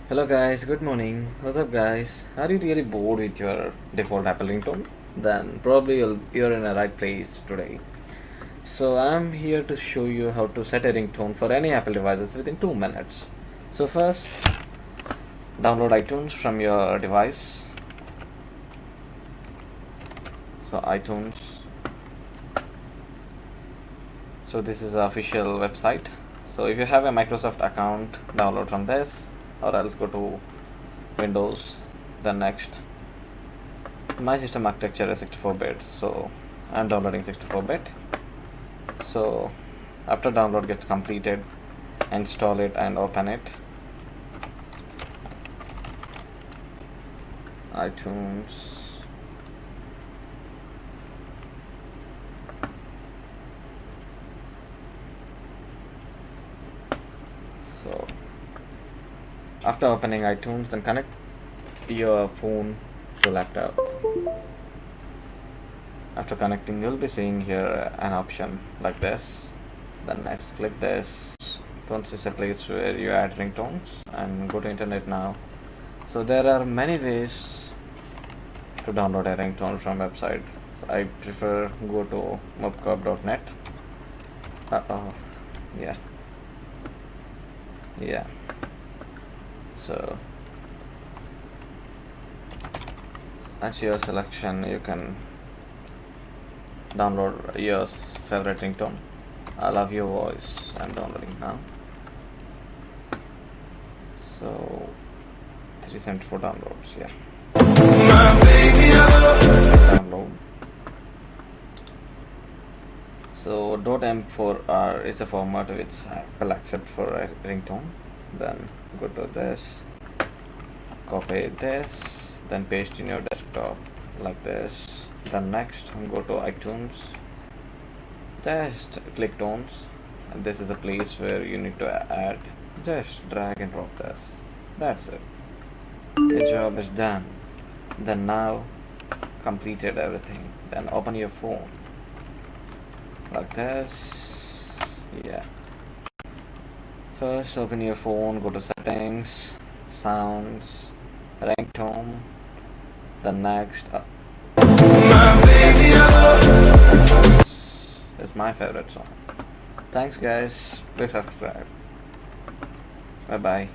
Hello guys, good morning. What's up guys? Are you really bored with your default Apple ringtone? Then probably you're in the right place today. So I'm here to show you how to set a ringtone for any Apple devices within 2 minutes. So first, download iTunes from your device. So iTunes. So this is the official website. So if you have a Microsoft account, download from this, or else go to Windows. Then next, my system architecture is 64-bit, so I'm downloading 64-bit. So after download gets completed, install it and open it. iTunes. So after opening iTunes, then connect your phone to laptop. After connecting, you'll be seeing here an option like this. Then next, click this. Tones is a place where you add ringtones, and go to internet now. So there are many ways to download a ringtone from website. I prefer go to mobcop.net. Yeah. So that's your selection. You can download your favorite ringtone. I love your voice. I'm downloading now. So 374 downloads. Yeah. Download. So .m4r is a format which Apple accept for a ringtone. Then go to this, copy this, then paste in your desktop like this. Then next, go to iTunes, just click tones, and this is a place where you need to add. Just drag and drop this. That's it. The job is done. Then now completed everything. Then open your phone like this. Yeah. First open your phone, go to settings, sounds, ringtone. Then next is my favorite song. Thanks guys. Please subscribe. Bye bye.